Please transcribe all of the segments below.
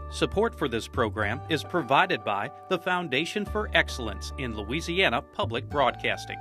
Support for this program is provided by the Foundation for Excellence in Louisiana Public Broadcasting.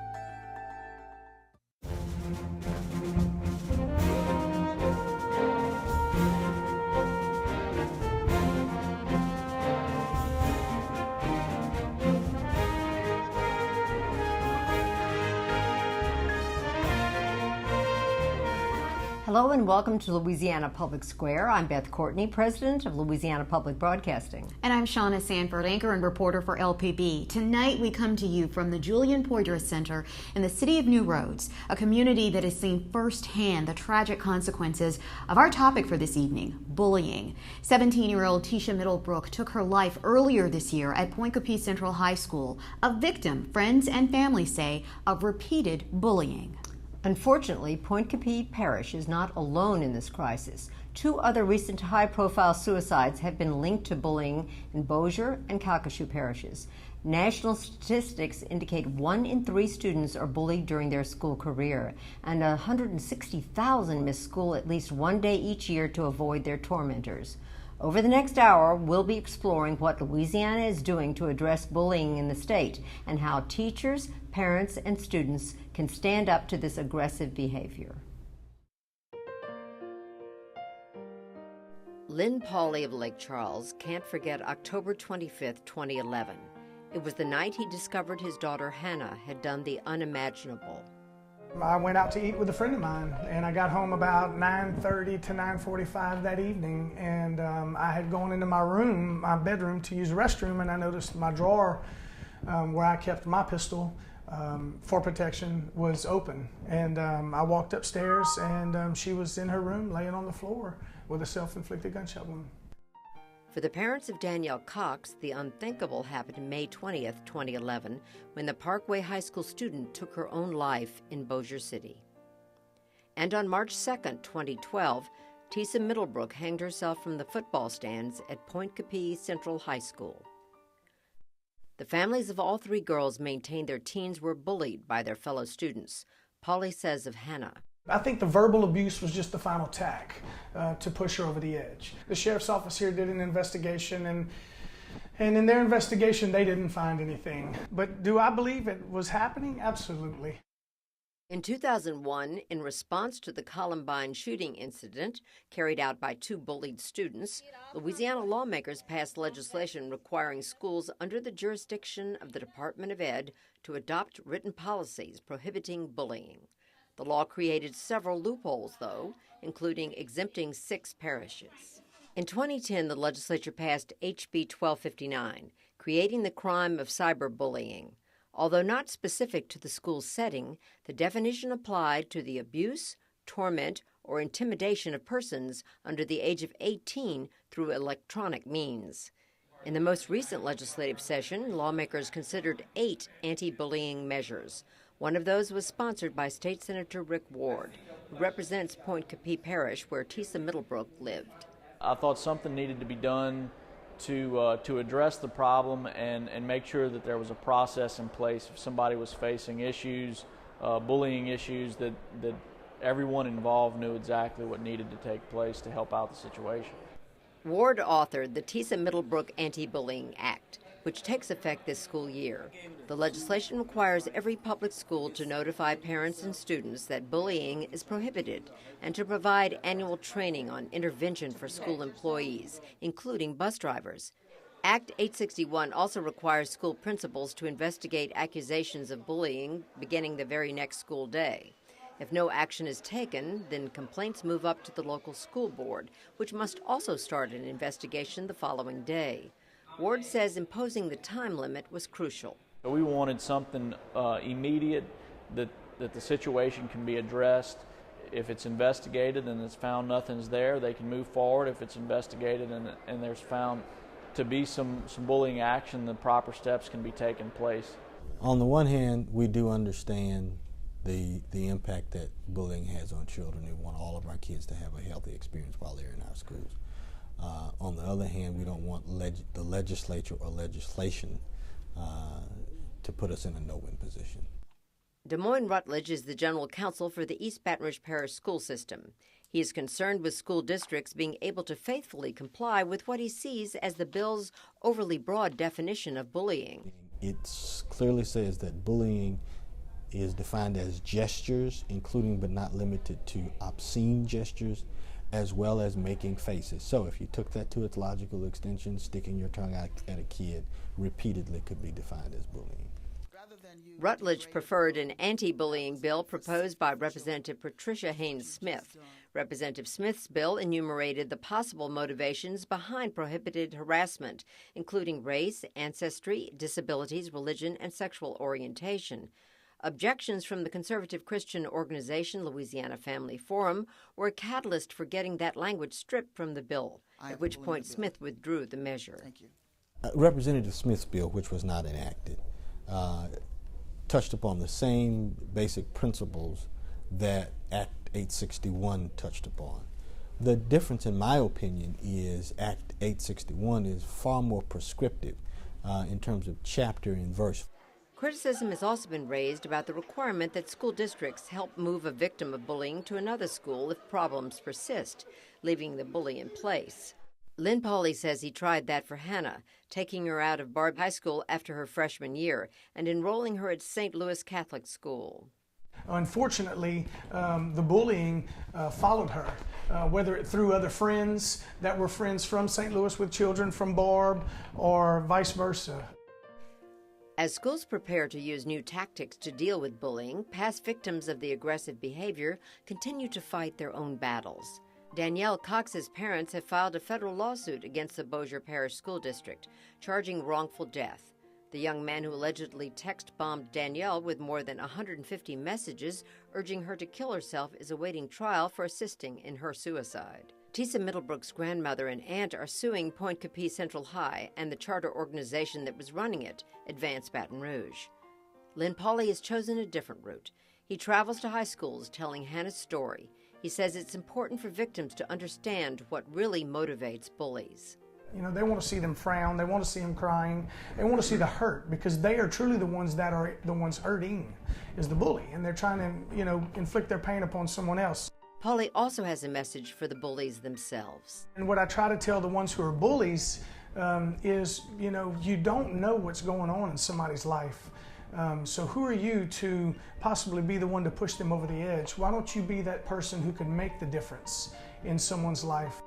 Hello and welcome to Louisiana Public Square. I'm Beth Courtney, President of Louisiana Public Broadcasting. And I'm Shauna Sanford, anchor and reporter for LPB. Tonight we come to you from the Julian Poydras Center in the city of New Roads, a community that has seen firsthand the tragic consequences of our topic for this evening, bullying. 17-year-old Tisha Middlebrook took her life earlier this year at Point Coupee Central High School, a victim, friends and family say, of repeated bullying. Unfortunately, Point Coupee Parish is not alone in this crisis. Two other recent high-profile suicides have been linked to bullying in Bossier and Calcasieu parishes. National statistics indicate 1 in 3 students are bullied during their school career, and 160,000 miss school at least one day each year to avoid their tormentors. Over the next hour, we'll be exploring what Louisiana is doing to address bullying in the state and how teachers, parents, and students can stand up to this aggressive behavior. Lynn Pauley of Lake Charles can't forget October 25, 2011. It was the night he discovered his daughter Hannah had done the unimaginable. I went out to eat with a friend of mine, and I got home about 9:30 to 9:45 that evening, and I had gone into my bedroom to use the restroom, and I noticed my drawer where I kept my pistol for protection was open. And I walked upstairs, and she was in her room laying on the floor with a self-inflicted gunshot wound. For the parents of Danielle Cox, the unthinkable happened May 20th, 2011, when the Parkway High School student took her own life in Bossier City. And on March 2nd, 2012, Tisa Middlebrook hanged herself from the football stands at Point Coupee Central High School. The families of all 3 girls maintained their teens were bullied by their fellow students. Pauley says of Hannah, I think the verbal abuse was just the final tack to push her over the edge. The sheriff's office here did an investigation, and in their investigation, they didn't find anything. But do I believe it was happening? Absolutely. In 2001, in response to the Columbine shooting incident carried out by 2 bullied students, Louisiana lawmakers passed legislation requiring schools under the jurisdiction of the Department of Ed to adopt written policies prohibiting bullying. The law created several loopholes, though, including exempting 6 parishes. In 2010, the legislature passed HB 1259, creating the crime of cyberbullying. Although not specific to the school setting, the definition applied to the abuse, torment, or intimidation of persons under the age of 18 through electronic means. In the most recent legislative session, lawmakers considered 8 anti-bullying measures. One of those was sponsored by State Senator Rick Ward, who represents Point Coupee Parish, where Tisa Middlebrook lived. I thought something needed to be done to address the problem and make sure that there was a process in place if somebody was facing issues, bullying issues, that everyone involved knew exactly what needed to take place to help out the situation. Ward authored the Tisa Middlebrook Anti-Bullying Act, which takes effect this school year. The legislation requires every public school to notify parents and students that bullying is prohibited and to provide annual training on intervention for school employees, including bus drivers. Act 861 also requires school principals to investigate accusations of bullying beginning the very next school day. If no action is taken, then complaints move up to the local school board, which must also start an investigation the following day. Ward says imposing the time limit was crucial. We wanted something immediate, that the situation can be addressed. If it's investigated and it's found nothing's there, they can move forward. If it's investigated and there's found to be some bullying action, the proper steps can be taken place. On the one hand, we do understand the impact that bullying has on children. We want all of our kids to have a healthy experience while they're in our schools. On the other hand, we don't want the legislature or legislation to put us in a no-win position. Des Moines Rutledge is the general counsel for the East Baton Rouge Parish School System. He He is concerned with school districts being able to faithfully comply with what he sees as the bill's overly broad definition of bullying. It clearly says that bullying is defined as gestures, including but not limited to obscene gestures, as well as making faces. So if you took that to its logical extension, sticking your tongue out at a kid repeatedly could be defined as bullying. Rutledge preferred an anti-bullying bill proposed by Representative Patricia Haynes Smith. Representative Smith's bill enumerated the possible motivations behind prohibited harassment, including race, ancestry, disabilities, religion, and sexual orientation. Objections from the conservative Christian organization Louisiana Family Forum were a catalyst for getting that language stripped from the bill, at which point Smith withdrew the measure. Thank you. Representative Smith's bill, which was not enacted, touched upon the same basic principles that Act 861 touched upon. The difference, in my opinion, is Act 861 is far more prescriptive in terms of chapter and verse. Criticism has also been raised about the requirement that school districts help move a victim of bullying to another school if problems persist, leaving the bully in place. Lynn Pauley says he tried that for Hannah, taking her out of Barb High School after her freshman year and enrolling her at St. Louis Catholic School. Unfortunately, the bullying followed her, whether it through other friends that were friends from St. Louis with children from Barb or vice versa. As schools prepare to use new tactics to deal with bullying, past victims of the aggressive behavior continue to fight their own battles. Danielle Cox's parents have filed a federal lawsuit against the Bossier Parish School District, charging wrongful death. The young man who allegedly text-bombed Danielle with more than 150 messages urging her to kill herself is awaiting trial for assisting in her suicide. Tisa Middlebrook's grandmother and aunt are suing Point Capee Central High and the charter organization that was running it, Advance Baton Rouge. Lynn Pauley has chosen a different route. He travels to high schools telling Hannah's story. He says it's important for victims to understand what really motivates bullies. You know, they want to see them frown, they want to see them crying, they want to see the hurt, because they are truly the ones that are the ones hurting, is the bully, and they're trying to, inflict their pain upon someone else. Pauley also has a message for the bullies themselves. And what I try to tell the ones who are bullies is, you don't know what's going on in somebody's life. So who are you to possibly be the one to push them over the edge? Why don't you be that person who can make the difference in someone's life?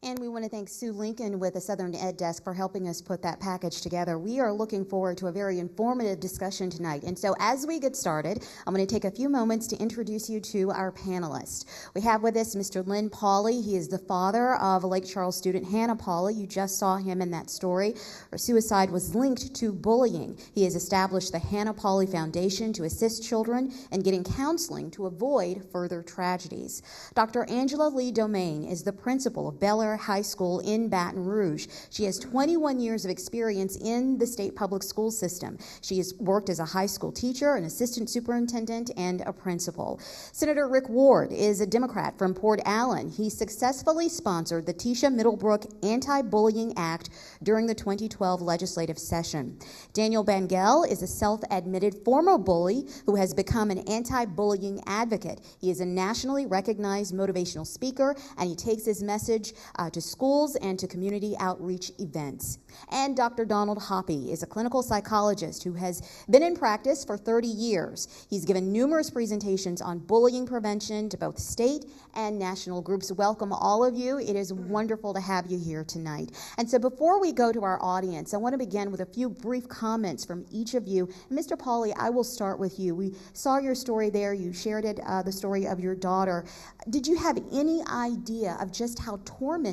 And we want to thank Sue Lincoln with the Southern Ed Desk for helping us put that package together. We are looking forward to a very informative discussion tonight. And so as we get started, I'm going to take a few moments to introduce you to our panelists. We have with us Mr. Lynn Pauley. He is the father of Lake Charles student Hannah Pauley. You just saw him in that story. Her suicide was linked to bullying. He has established the Hannah Pauley Foundation to assist children in getting counseling to avoid further tragedies. Dr. Angela Lee Domain is the principal of Bel Air High School in Baton Rouge. She has 21 years of experience in the state public school system. She has worked as a high school teacher, an assistant superintendent, and a principal. Senator Rick Ward is a Democrat from Port Allen. He successfully sponsored the Tisha Middlebrook Anti-Bullying Act during the 2012 legislative session. Daniel Bangel is a self-admitted former bully who has become an anti-bullying advocate. He is a nationally recognized motivational speaker, and he takes his message to schools and to community outreach events. And Dr. Donald Hoppy is a clinical psychologist who has been in practice for 30 years. He's given numerous presentations on bullying prevention to both state and national groups. Welcome, all of you. It is wonderful to have you here tonight. And so before we go to our audience, I want to begin with a few brief comments from each of you. Mr. Pauley, I will start with you. We saw your story there. You shared it, the story of your daughter. Did you have any idea of just how tormented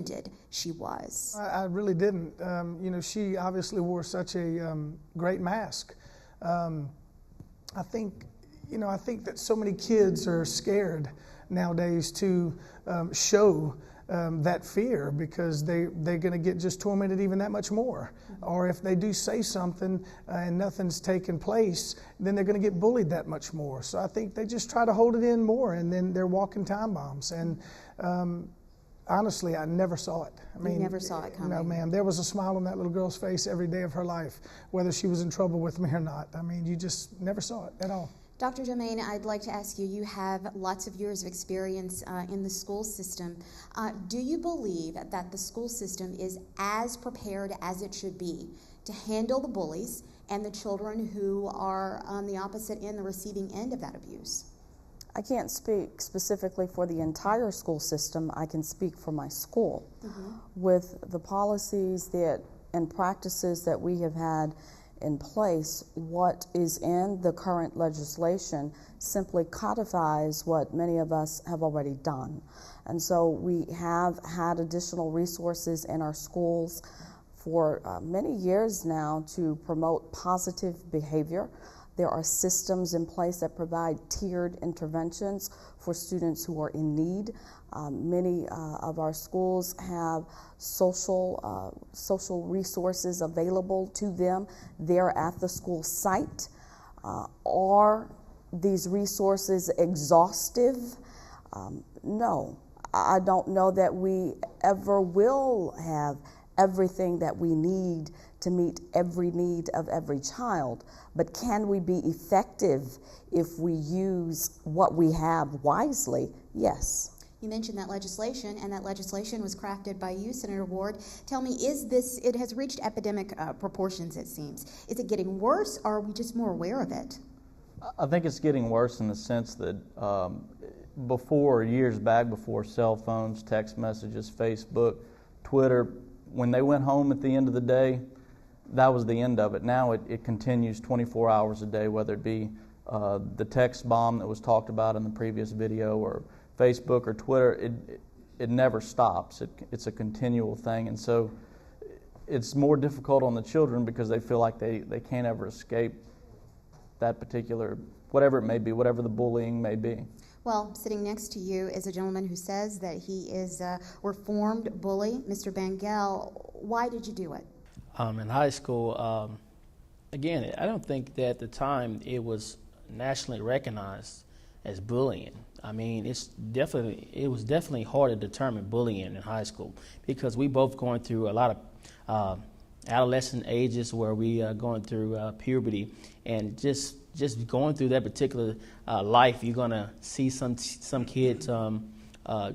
she was? I really didn't. She obviously wore such a great mask. I think that so many kids are scared nowadays to show that fear, because they're going to get just tormented even that much more. Or if they do say something and nothing's taken place, then they're going to get bullied that much more. So I think they just try to hold it in more, and then they're walking time bombs. And honestly, I never saw it. You never saw it coming? No, ma'am. There was a smile on that little girl's face every day of her life, whether she was in trouble with me or not. You just never saw it at all. Dr. Domain, I'd like to ask you, you have lots of years of experience in the school system. Do you believe that the school system is as prepared as it should be to handle the bullies and the children who are on the opposite end, the receiving end of that abuse? I can't speak specifically for the entire school system. I can speak for my school. With the policies and practices that we have had in place, what is in the current legislation simply codifies what many of us have already done. And so we have had additional resources in our schools for many years now to promote positive behavior. There are systems in place that provide tiered interventions for students who are in need. Many of our schools have social resources available to them there at the school site. Are these resources exhaustive? No. I don't know that we ever will have everything that we need to meet every need of every child, but can we be effective if we use what we have wisely? Yes. You mentioned that legislation, and that legislation was crafted by you, Senator Ward. Tell me, it has reached epidemic proportions, it seems. Is it getting worse, or are we just more aware of it? I think it's getting worse in the sense that years back, before cell phones, text messages, Facebook, Twitter, when they went home at the end of the day, that was the end of it. Now it continues 24 hours a day, whether it be the text bomb that was talked about in the previous video, or Facebook or Twitter. It never stops. It's a continual thing, and so it's more difficult on the children because they feel like they can't ever escape that particular, whatever it may be, whatever the bullying may be. Well, sitting next to you is a gentleman who says that he is a reformed bully. Mr. Bangel, why did you do it? In high school, again, I don't think that at the time it was nationally recognized as bullying. I mean, it was definitely hard to determine bullying in high school because we both going through a lot of adolescent ages where we are going through puberty, and just going through that particular life, you're gonna see some kids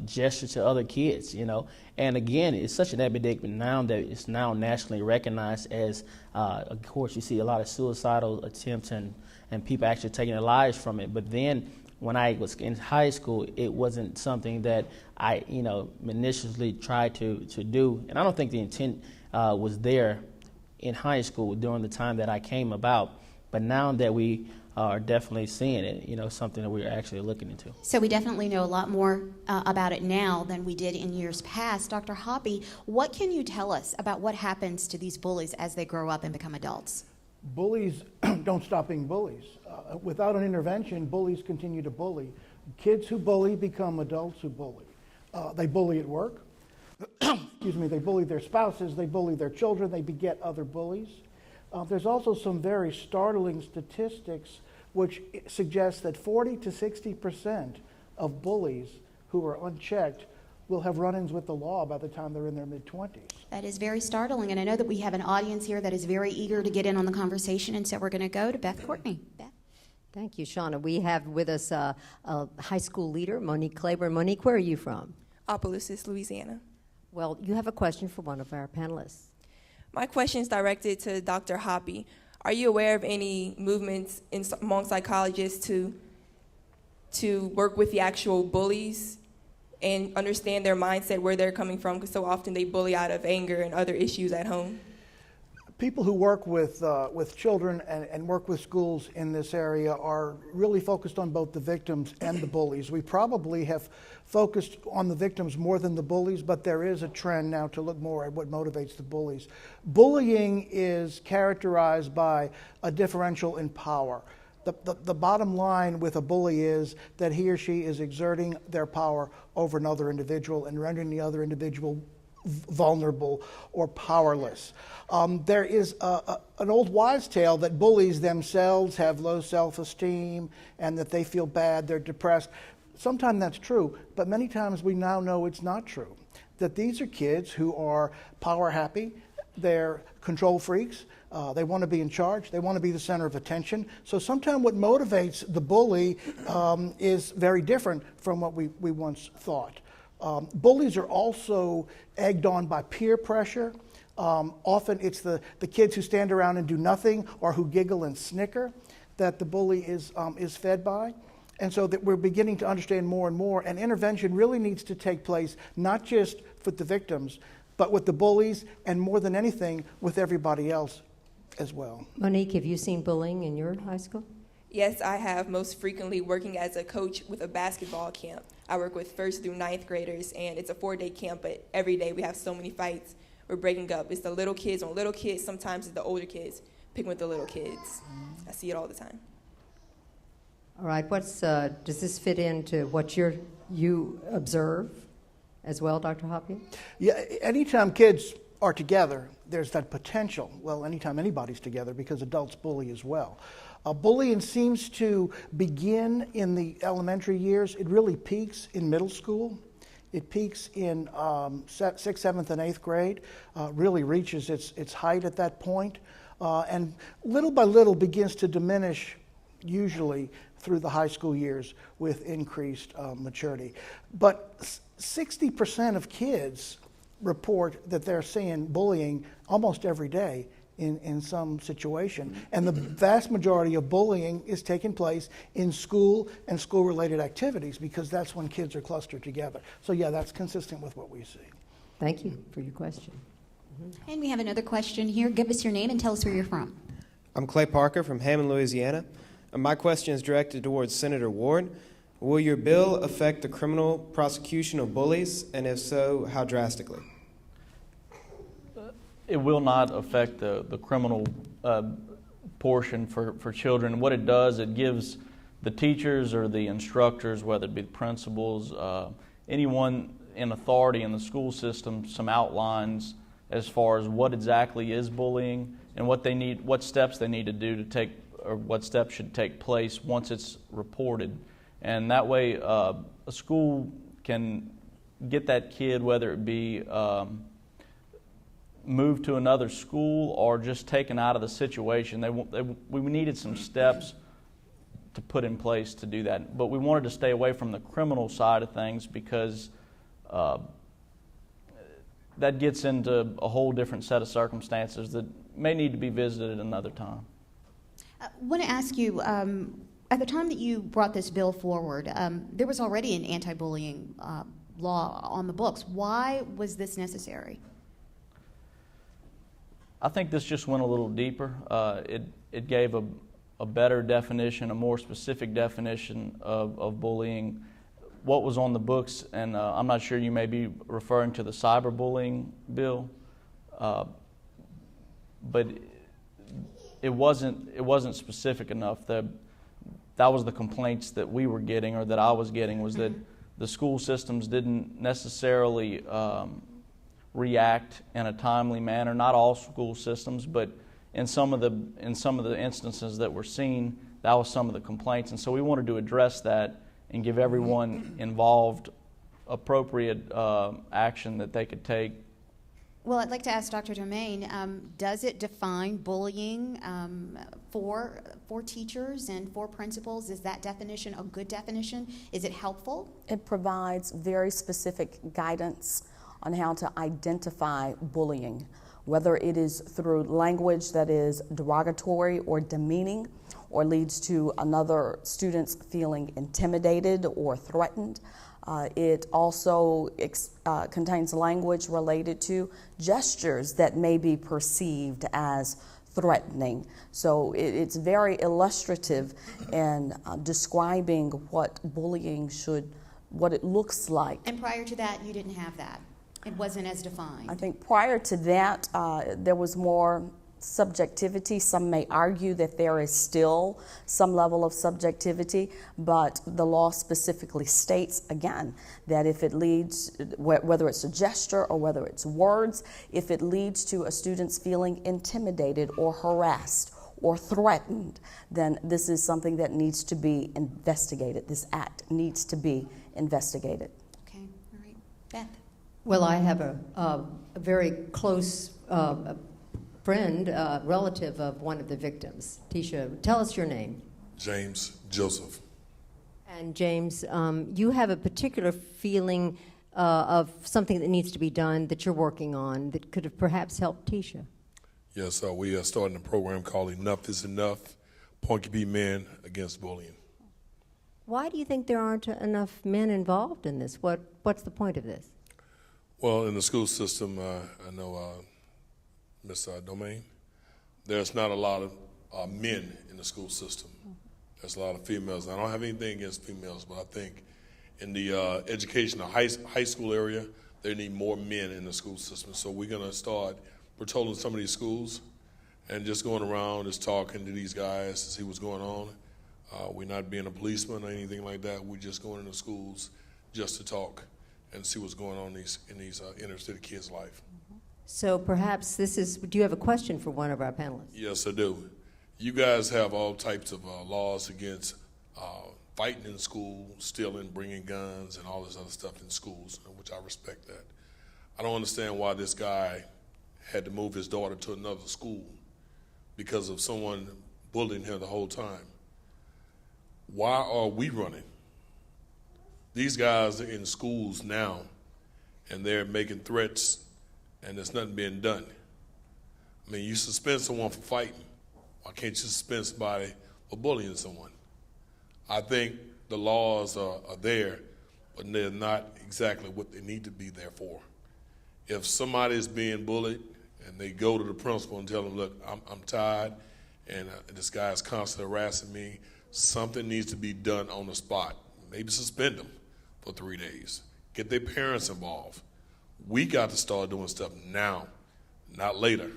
gesture to other kids, you know. And again, it's such an epidemic now that it's now nationally recognized as. Of course, you see a lot of suicidal attempts and people actually taking their lives from it. But then, when I was in high school, it wasn't something that I, initially tried to do. And I don't think the intent was there in high school during the time that I came about. But now that we are definitely seeing it, something that we're actually looking into. So we definitely know a lot more about it now than we did in years past. Dr. Hoppy, what can you tell us about what happens to these bullies as they grow up and become adults? Bullies don't stop being bullies. Without an intervention, bullies continue to bully. Kids who bully become adults who bully. They bully at work. Excuse me. They bully their spouses. They bully their children. They beget other bullies. There's also some very startling statistics which suggest that 40 to 60% of bullies who are unchecked will have run-ins with the law by the time they're in their mid-20s. That is very startling, and I know that we have an audience here that is very eager to get in on the conversation, and so we're going to go to Beth Courtney. Beth. Thank you, Shauna. We have with us a high school leader, Monique Claiborne. Monique, where are you from? Opelousas, Louisiana. Well, you have a question for one of our panelists. My question is directed to Dr. Hoppy. Are you aware of any movements among psychologists to work with the actual bullies and understand their mindset, where they're coming from, because so often they bully out of anger and other issues at home? People who work with children and work with schools in this area are really focused on both the victims and the bullies. We probably have focused on the victims more than the bullies, but there is a trend now to look more at what motivates the bullies. Bullying is characterized by a differential in power. The bottom line with a bully is that he or she is exerting their power over another individual and rendering the other individual vulnerable or powerless. There is an old wives' tale that bullies themselves have low self-esteem and that they feel bad, they're depressed. Sometimes that's true, but many times we now know it's not true. That these are kids who are power happy, They're control freaks. They want to be in charge. They want to be the center of attention. So sometimes what motivates the bully is very different from what we once thought. Bullies are also egged on by peer pressure. Often it's the kids who stand around and do nothing or who giggle and snicker that the bully is fed by. And so that we're beginning to understand more and more, and intervention really needs to take place not just with the victims, but with the bullies, and more than anything, with everybody else as well. Monique, have you seen bullying in your high school? Yes, I have, most frequently working as a coach with a basketball camp. I work with 1st through 9th graders, and it's a 4-day camp, but every day we have so many fights. We're breaking up. It's the little kids on little kids. Sometimes it's the older kids picking with the little kids. I see it all the time. All right, does this fit into what you observe as well, Dr. Hoppy? Yeah, anytime kids are together, there's that potential. Well, anytime anybody's together, because adults bully as well. Bullying seems to begin in the elementary years. It really peaks in middle school. It peaks in 6th, 7th, and 8th grade, really reaches its height at that point, and little by little begins to diminish, usually through the high school years with increased maturity. But 60% of kids report that they're seeing bullying almost every day in some situation. And the vast majority of bullying is taking place in school and school-related activities, because that's when kids are clustered together. So yeah, that's consistent with what we see. Thank you for your question. And we have another question here. Give us your name and tell us where you're from. I'm Clay Parker from Hammond, Louisiana. And my question is directed towards Senator Ward. Will your bill affect the criminal prosecution of bullies, and if so, how drastically? It will not affect the criminal portion for children. What it does, it gives the teachers or the instructors, whether it be the principals, anyone in authority in the school system, some outlines as far as what exactly is bullying and what steps they need to do to take, or what steps should take place once it's reported. And that way a school can get that kid, whether it be moved to another school or just taken out of the situation. We needed some steps to put in place to do that. But we wanted to stay away from the criminal side of things, because that gets into a whole different set of circumstances that may need to be visited another time. I want to ask you, at the time that you brought this bill forward, there was already an anti-bullying law on the books. Why was this necessary? I think this just went a little deeper. It gave a better definition, a more specific definition of bullying. What was on the books, and I'm not sure, you may be referring to the cyberbullying bill, but it wasn't specific enough. That was the complaints that we were getting, or that I was getting, was that the school systems didn't necessarily react in a timely manner. Not all school systems, but in some of the instances that were seen, that was some of the complaints. And so we wanted to address that and give everyone involved appropriate action that they could take. Well, I'd like to ask Dr. Domain, does it define bullying for teachers and for principals? Is that definition a good definition? Is it helpful? It provides very specific guidance on how to identify bullying, whether it is through language that is derogatory or demeaning, or leads to another student's feeling intimidated or threatened. It also contains language related to gestures that may be perceived as threatening. So it's very illustrative in describing what bullying what it looks like. And prior to that, you didn't have that. It wasn't as defined. I think prior to that, there was more subjectivity. Some may argue that there is still some level of subjectivity, but the law specifically states, again, that if it leads, whether it's a gesture or whether it's words, if it leads to a student's feeling intimidated or harassed or threatened, then this is something that needs to be investigated. This act needs to be investigated. Okay, all right. Beth? Well, I have a very close a friend, relative of one of the victims. Tisha, tell us your name. James Joseph. And James, you have a particular feeling of something that needs to be done that you're working on that could have perhaps helped Tisha. Yes, we are starting a program called Enough is Enough, Point Men Against Bullying. Why do you think there aren't enough men involved in this? What's the point of this? Well, in the school system, I know Ms. Domain, there's not a lot of men in the school system. There's a lot of females. I don't have anything against females, but I think in the educational high school area, they need more men in the school system. So we're going to start patrolling some of these schools and just going around, just talking to these guys to see what's going on. We're not being a policeman or anything like that. We're just going into schools just to talk and see what's going on in these inner city kids' life. So perhaps do you have a question for one of our panelists? Yes, I do. You guys have all types of laws against fighting in school, stealing, bringing guns, and all this other stuff in schools, which I respect that. I don't understand why this guy had to move his daughter to another school because of someone bullying her the whole time. Why are we running? These guys are in schools now, and they're making threats, and there's nothing being done. I mean, you suspend someone for fighting. Why can't you suspend somebody for bullying someone? I think the laws are there, but they're not exactly what they need to be there for. If somebody is being bullied and they go to the principal and tell them, look, I'm tired and this guy is constantly harassing me, something needs to be done on the spot. Maybe suspend them for 3 days. Get their parents involved. We got to start doing stuff now, not later.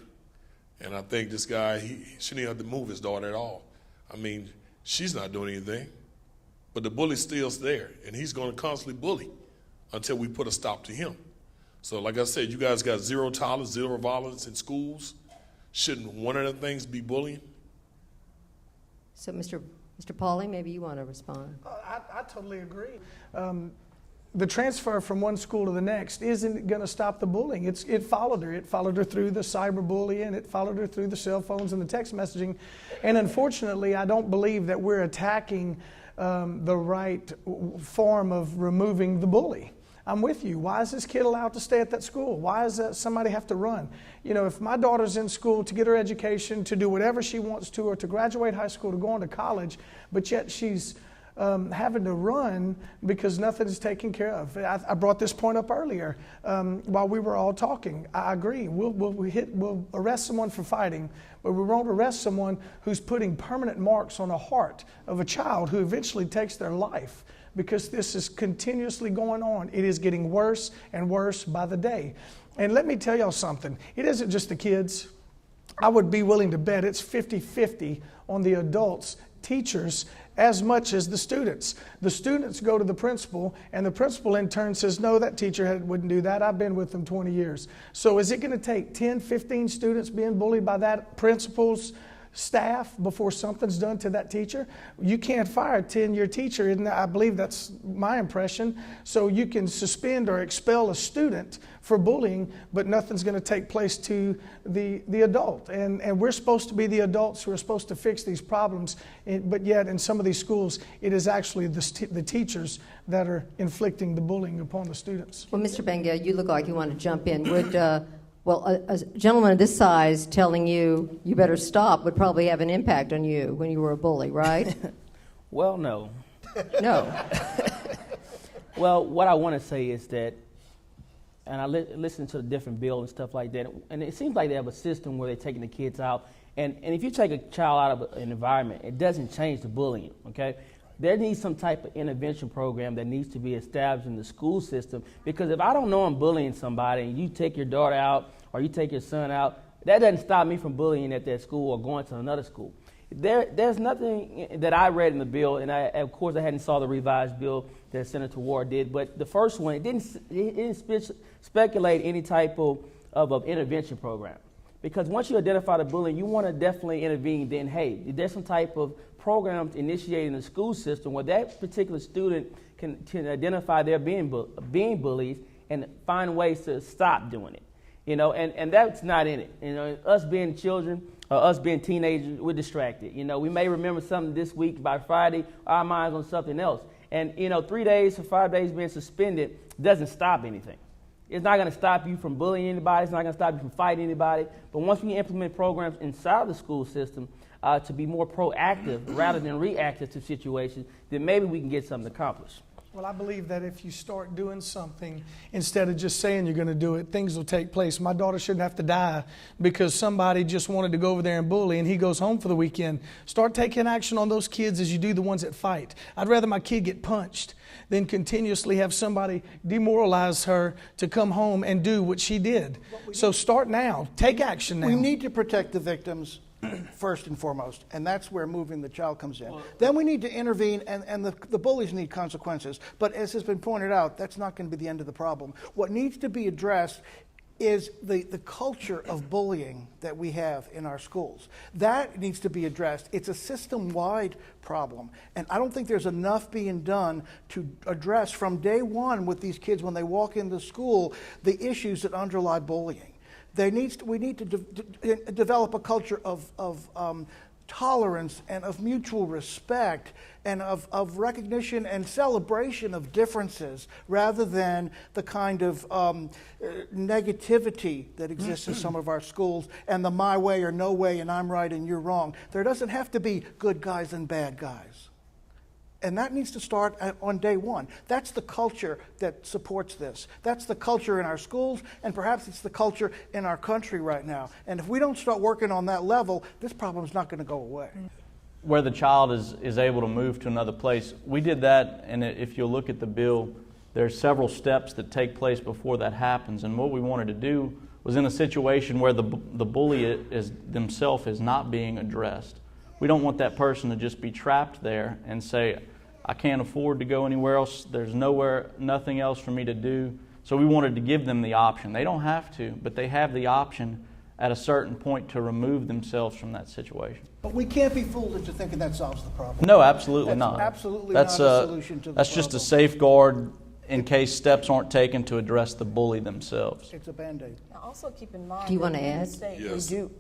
And I think this guy, he shouldn't have to move his daughter at all. I mean, she's not doing anything, but the bully's still there, and he's going to constantly bully until we put a stop to him. So like I said, you guys got zero tolerance, zero violence in schools. Shouldn't one of the things be bullying? So Mr. Pauly, maybe you want to respond. I totally agree. The transfer from one school to the next isn't going to stop the bullying. It followed her. It followed her through the cyberbullying. It followed her through the cell phones and the text messaging. And unfortunately, I don't believe that we're attacking the right form of removing the bully. I'm with you. Why is this kid allowed to stay at that school? Why does somebody have to run? You know, if my daughter's in school to get her education, to do whatever she wants to, or to graduate high school, to go on to college, but yet she's having to run because nothing is taken care of. I brought this point up earlier while we were all talking. I agree. We'll arrest someone for fighting, but we won't arrest someone who's putting permanent marks on the heart of a child who eventually takes their life, because this is continuously going on. It is getting worse and worse by the day. And let me tell y'all something. It isn't just the kids. I would be willing to bet it's 50-50 on the adults, teachers, as much as the students. The students go to the principal, and the principal in turn says, no, that teacher wouldn't do that. I've been with them 20 years. So is it going to take 10, 15 students being bullied by that principal's staff before something's done to that teacher? You can't fire a 10-year teacher, and I believe that's my impression. So you can suspend or expel a student for bullying, but nothing's going to take place to the adult. And we're supposed to be the adults who are supposed to fix these problems, but yet in some of these schools, it is actually the teachers that are inflicting the bullying upon the students. Well, Mr. Benga, you look like you want to jump in. Would a gentleman of this size telling you better stop would probably have an impact on you when you were a bully, right? Well, no. No. Well, what I want to say is that, and I listen to the different bills and stuff like that, and it seems like they have a system where they're taking the kids out. And if you take a child out of an environment, it doesn't change the bullying, okay? There needs some type of intervention program that needs to be established in the school system, because if I don't know I'm bullying somebody and you take your daughter out or you take your son out, that doesn't stop me from bullying at that school or going to another school. There's nothing that I read in the bill, and of course I hadn't saw the revised bill that Senator Ward did, but the first one, it didn't speculate any type of intervention program. Because once you identify the bullying, you want to definitely intervene. Then, hey, there's some type of program initiated in the school system where that particular student can identify they're being bullies and find ways to stop doing it. and that's not in it. Us being children, us being teenagers, we're distracted. We may remember something this week. By Friday, our mind's on something else. And 3 days or 5 days being suspended doesn't stop anything. It's not going to stop you from bullying anybody. It's not going to stop you from fighting anybody. But once we implement programs inside the school system to be more proactive rather than reactive to situations, then maybe we can get something accomplished. Well, I believe that if you start doing something, instead of just saying you're going to do it, things will take place. My daughter shouldn't have to die because somebody just wanted to go over there and bully and he goes home for the weekend. Start taking action on those kids as you do the ones that fight. I'd rather my kid get punched than continuously have somebody demoralize her to come home and do what she did. So start now. Take action now. We need to protect the victims first and foremost, and that's where moving the child comes in. Then we need to intervene, and the bullies need consequences. But as has been pointed out, that's not going to be the end of the problem. What needs to be addressed is the culture of bullying that we have in our schools. That needs to be addressed. It's a system-wide problem, and I don't think there's enough being done to address from day one with these kids when they walk into school the issues that underlie bullying. We need to develop a culture of tolerance and of mutual respect and of recognition and celebration of differences rather than the kind of negativity that exists in some of our schools and the my way or no way and I'm right and you're wrong. There doesn't have to be good guys and bad guys. And that needs to start on day one. That's the culture that supports this. That's the culture in our schools, and perhaps it's the culture in our country right now. And if we don't start working on that level, this problem is not going to go away. Where the child is able to move to another place, we did that, and if you look at the bill, there's several steps that take place before that happens. And what we wanted to do was in a situation where the bully themselves is not being addressed. We don't want that person to just be trapped there and say, I can't afford to go anywhere else. There's nothing else for me to do. So we wanted to give them the option. They don't have to, but they have the option at a certain point to remove themselves from that situation. But we can't be fooled into thinking that solves the problem. No, absolutely not. Absolutely not a solution to the That's problem. just a safeguard in case steps aren't taken to address the bully themselves. It's a Band-Aid. Now also keep in mind Do you want to that in add? this state Yes. we do.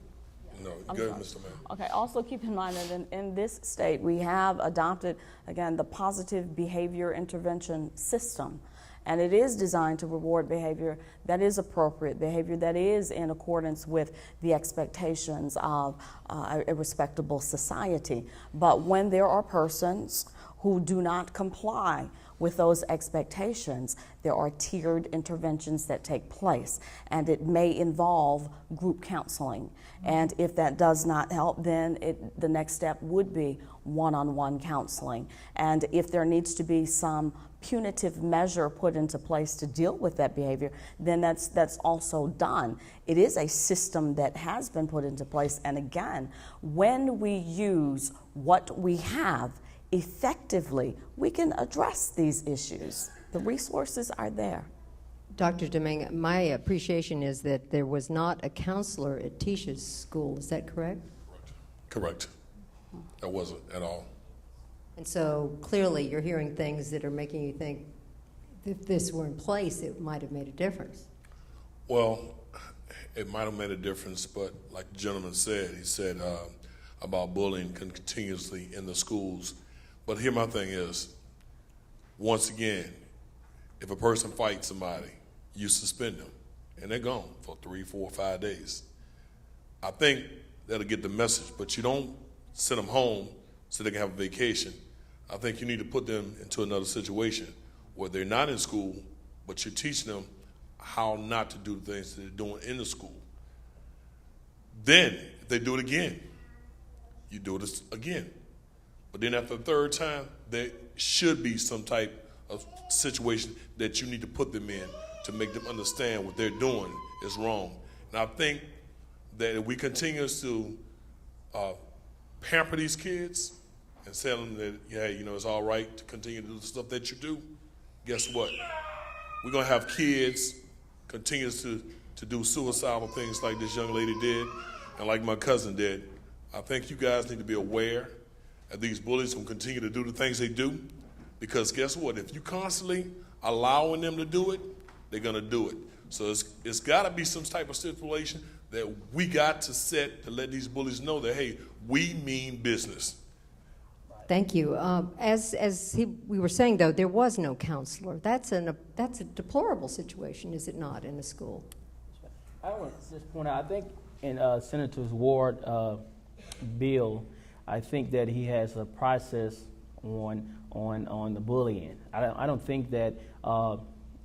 No, go ahead, Mr. Mayor. Okay, also keep in mind that in this state we have adopted, again, the positive behavior intervention system. And it is designed to reward behavior that is appropriate, behavior that is in accordance with the expectations of a respectable society. But when there are persons who do not comply with those expectations, there are tiered interventions that take place, and it may involve group counseling. And if that does not help, then the next step would be one-on-one counseling. And if there needs to be some punitive measure put into place to deal with that behavior, then that's also done. It is a system that has been put into place, and again, when we use what we have effectively, we can address these issues. The resources are there. Dr. Domingue, my appreciation is that there was not a counselor at Tisha's school. Is that correct? Correct. That wasn't at all. And so clearly you're hearing things that are making you think if this were in place, it might have made a difference. Well, it might have made a difference, but like the gentleman said, he said about bullying continuously in the schools. But here my thing is, once again, if a person fights somebody, you suspend them, and they're gone for 3, 4, 5 days. I think that'll get the message, but you don't send them home so they can have a vacation. I think you need to put them into another situation where they're not in school, but you're teaching them how not to do the things that they're doing in the school. Then, if they do it again, you do it again. But then after the third time, there should be some type of situation that you need to put them in to make them understand what they're doing is wrong. And I think that if we continue to pamper these kids and tell them that, yeah, you know, it's all right to continue to do the stuff that you do, guess what? We're going to have kids continue to do suicidal things like this young lady did and like my cousin did. I think you guys need to be aware of these bullies who continue to do the things they do, because guess what? If you constantly allowing them to do it, they're going to do it. So it's got to be some type of stipulation that we got to set to let these bullies know that, hey, we mean business. Thank you. We were saying, though, there was no counselor. That's a deplorable situation, is it not, in a school? I want to just point out, I think in Senator Ward's bill, I think that he has a process on the bullying. I don't think that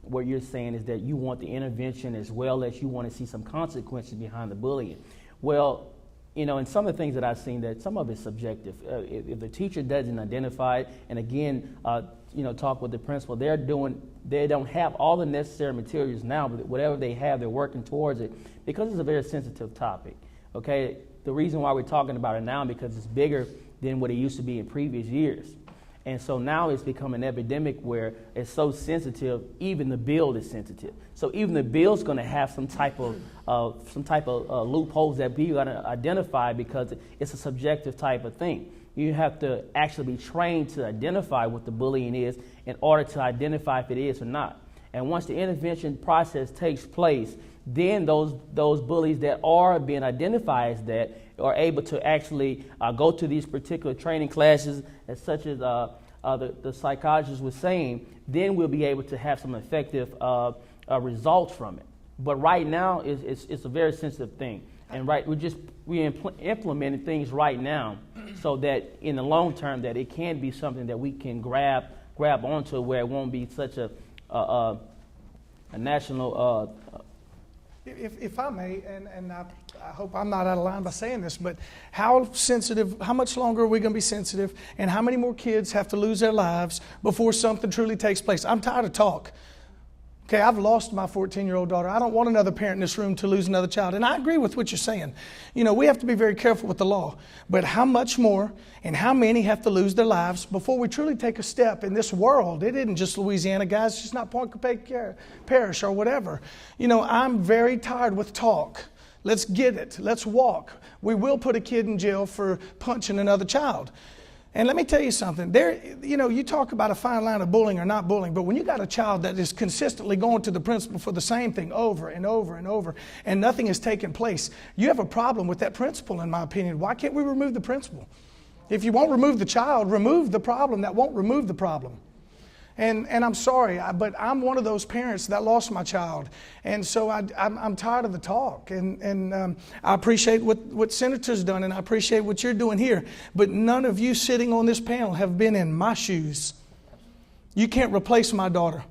what you're saying is that you want the intervention as well as you want to see some consequences behind the bullying. Well, you know, and some of the things that I've seen, that some of it's subjective. If the teacher doesn't identify it, and again, you know, talk with the principal, they don't have all the necessary materials now, but whatever they have, they're working towards it, because it's a very sensitive topic, okay? The reason why we're talking about it now, because it's bigger than what it used to be in previous years. And so now it's become an epidemic where it's so sensitive, even the bill is sensitive. So even the bill's going to have some type of loopholes that we're going to identify, because it's a subjective type of thing. You have to actually be trained to identify what the bullying is in order to identify if it is or not. And once the intervention process takes place, then those bullies that are being identified as that are able to actually go to these particular training classes, as such as the psychologist was saying, then we'll be able to have some effective results from it. But right now, it's a very sensitive thing. And we're implementing things right now so that in the long term that it can be something that we can grab onto, where it won't be such a national. If I may, and I hope I'm not out of line by saying this, but how much longer are we going to be sensitive, and how many more kids have to lose their lives before something truly takes place? I'm tired of talk. Okay, I've lost my 14-year-old daughter. I don't want another parent in this room to lose another child. And I agree with what you're saying. You know, we have to be very careful with the law. But how much more and how many have to lose their lives before we truly take a step in this world? It isn't just Louisiana, guys. It's just not Point Coupé Parish or whatever. You know, I'm very tired with talk. Let's get it. Let's walk. We will put a kid in jail for punching another child. And let me tell you something. You know, you talk about a fine line of bullying or not bullying, but when you got a child that is consistently going to the principal for the same thing over and over and over, and nothing is taking place, you have a problem with that principal, in my opinion. Why can't we remove the principal? If you won't remove the child, remove the problem that won't remove the problem. And I'm sorry, but I'm one of those parents that lost my child. And so I'm tired of the talk. And I appreciate what Senator's done, and I appreciate what you're doing here. But none of you sitting on this panel have been in my shoes. You can't replace my daughter.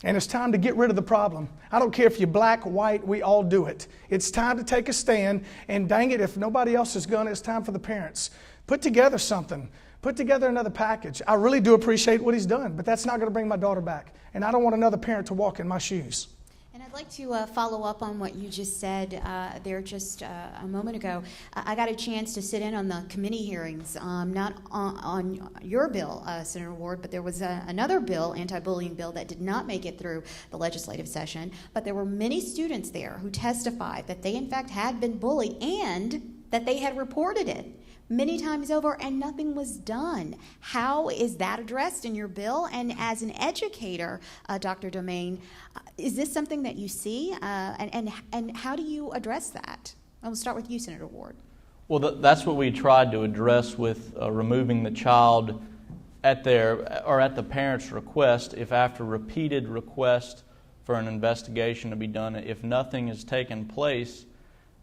And it's time to get rid of the problem. I don't care if you're black, white, we all do it. It's time to take a stand. And dang it, if nobody else is going to, it's time for the parents. Put together something. Put together another package. I really do appreciate what he's done, but that's not going to bring my daughter back. And I don't want another parent to walk in my shoes. And I'd like to follow up on what you just said there just a moment ago. I got a chance to sit in on the committee hearings, not on your bill, Senator Ward, but there was another bill, anti-bullying bill, that did not make it through the legislative session. But there were many students there who testified that they, in fact, had been bullied and that they had reported it many times over, and nothing was done. How is that addressed in your bill? And as an educator, Dr. Domain, is this something that you see? And how do you address that? I'll start with you, Senator Ward. Well, that's what we tried to address with removing the child at the parent's request. If after repeated request for an investigation to be done, if nothing has taken place,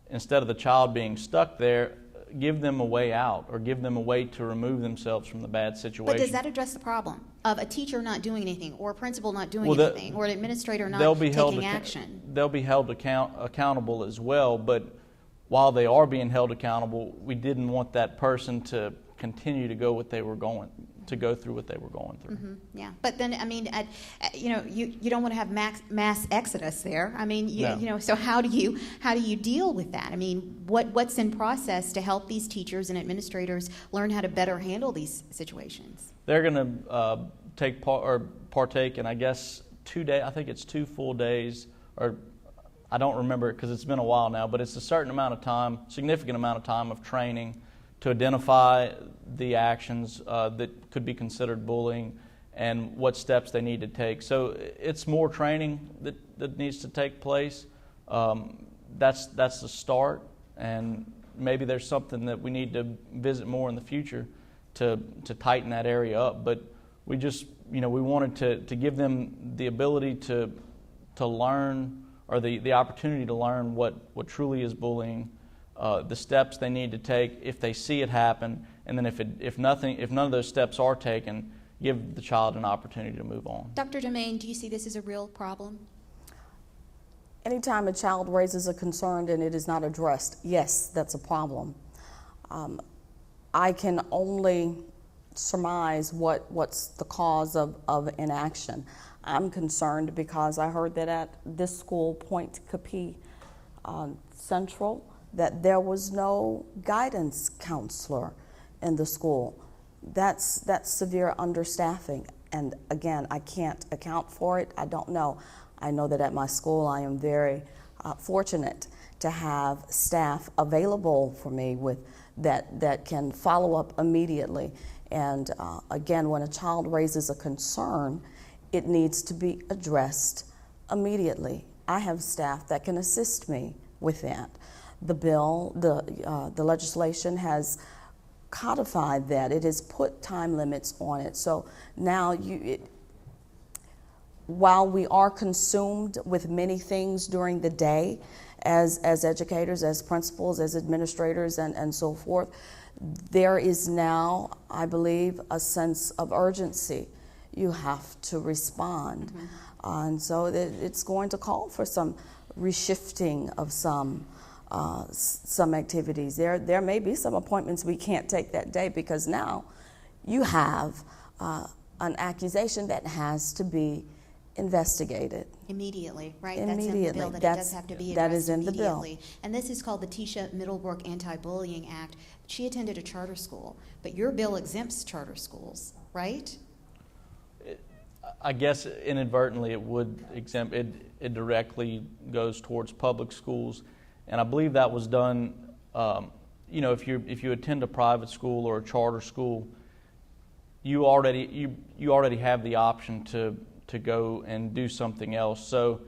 instead of the child being stuck there, give them a way out, or give them a way to remove themselves from the bad situation. But does that address the problem of a teacher not doing anything, or a principal not doing anything, or an administrator not taking action? They'll be held accountable as well, but while they are being held accountable, we didn't want that person to continue to go through what they were going through. Mm-hmm. Yeah, but then I mean, you don't want to have mass exodus there. I mean, you know, so how do you deal with that? I mean, what's in process to help these teachers and administrators learn how to better handle these situations? They're going to partake in, I guess, 2 days. I think it's 2 full days, or I don't remember it because it's been a while now. But it's a certain amount of time, significant amount of time of training to identify the actions that could be considered bullying, and what steps they need to take. So it's more training that needs to take place. That's the start, and maybe there's something that we need to visit more in the future to tighten that area up. But we just, we wanted to give them the ability to learn, or the opportunity to learn what truly is bullying, the steps they need to take if they see it happen, and then if none of those steps are taken, give the child an opportunity to move on. Dr. Domain, do you see this as a real problem? Anytime a child raises a concern and it is not addressed, yes, that's a problem. I can only surmise what's the cause of inaction. I'm concerned because I heard that at this school, Point Capee Central, that there was no guidance counselor in the school. That's severe understaffing, and again, I can't account for it. I don't know. I know that at my school I am very fortunate to have staff available for me that can follow up immediately. And again, when a child raises a concern, it needs to be addressed immediately. I have staff that can assist me with that. The bill, the legislation has codified that. It has put time limits on it. So now while we are consumed with many things during the day as educators, as principals, as administrators, and so forth, there is now, I believe, a sense of urgency. You have to respond. Mm-hmm. And so it's going to call for some reshifting of some activities. There may be some appointments we can't take that day because now you have an accusation that has to be investigated. Immediately, right? Immediately. That's in the bill, that it does have to be addressed that is in immediately. The bill. And this is called the Tisha Middlebrook Anti-Bullying Act. She attended a charter school, but your bill exempts charter schools, right? I guess inadvertently it would exempt, it directly goes towards public schools. And I believe that was done, if you attend a private school or a charter school, you already have the option to go and do something else. So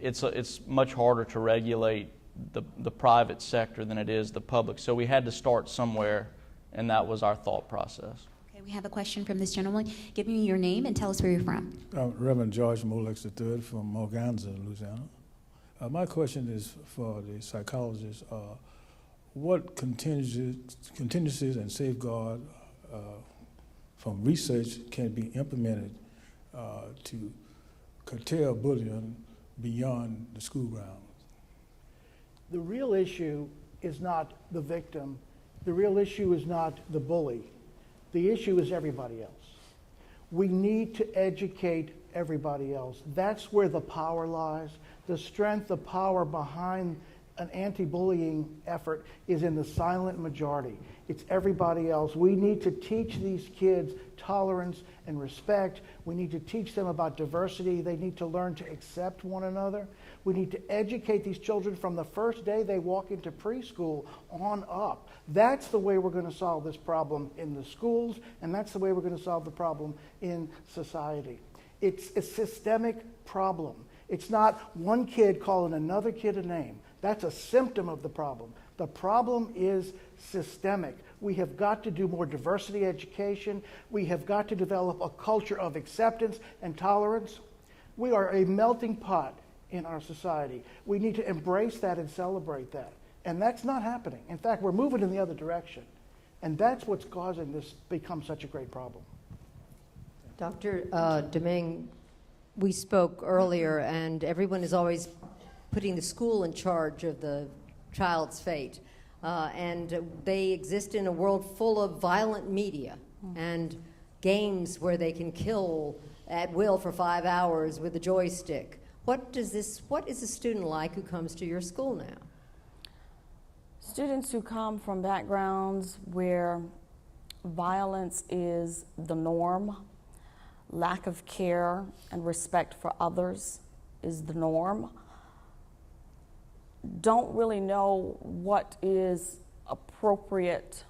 it's much harder to regulate the private sector than it is the public. So we had to start somewhere, and that was our thought process. Okay, we have a question from this gentleman. Give me your name and tell us where you're from. Reverend George Molex III from Morganza, Louisiana. My question is for the psychologist. What contingencies and safeguard from research can be implemented to curtail bullying beyond the school grounds? The real issue is not the victim. The real issue is not the bully. The issue is everybody else. We need to educate everybody else. That's where the power lies. The strength, the power behind an anti-bullying effort is in the silent majority. It's everybody else. We need to teach these kids tolerance and respect. We need to teach them about diversity. They need to learn to accept one another. We need to educate these children from the first day they walk into preschool on up. That's the way we're going to solve this problem in the schools, and that's the way we're going to solve the problem in society. It's a systemic problem. It's not one kid calling another kid a name. That's a symptom of the problem. The problem is systemic. We have got to do more diversity education. We have got to develop a culture of acceptance and tolerance. We are a melting pot in our society. We need to embrace that and celebrate that. And that's not happening. In fact, we're moving in the other direction. And that's what's causing this become such a great problem. Dr. Domingue, we spoke earlier, and everyone is always putting the school in charge of the child's fate. And they exist in a world full of violent media and games where they can kill at will for 5 hours with a joystick. What is a student like who comes to your school now? Students who come from backgrounds where violence is the norm, lack of care and respect for others is the norm, don't really know what is appropriate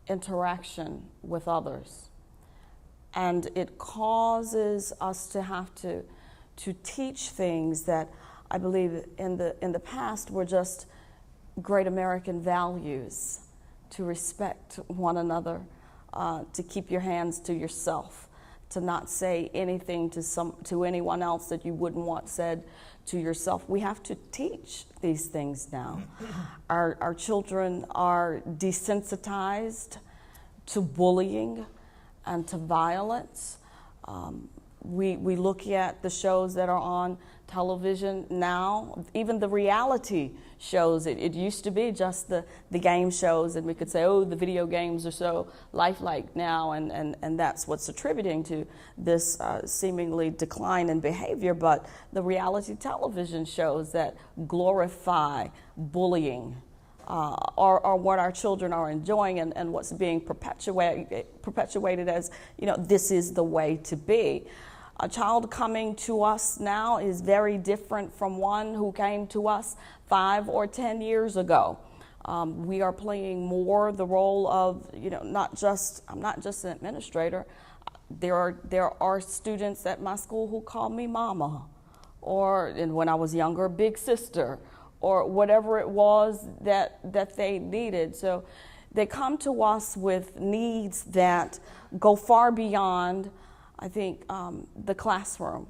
interaction with others. And it causes us to have to teach things that I believe in the past were just great American values, to respect one another, to keep your hands to yourself, to not say anything to anyone else that you wouldn't want said to yourself. We have to teach these things now. Our children are desensitized to bullying and to violence. We look at the shows that are on television now, even the reality shows. It used to be just the game shows, and we could say, oh, the video games are so lifelike now, and that's what's attributing to this seemingly decline in behavior. But the reality television shows that glorify bullying are what our children are enjoying, and what's being perpetuated as, this is the way to be. A child coming to us now is very different from one who came to us 5 or 10 years ago. We are playing more the role of, I'm not just an administrator. There are students at my school who call me mama, and when I was younger, big sister, or whatever it was that they needed. So they come to us with needs that go far beyond, I think, the classroom.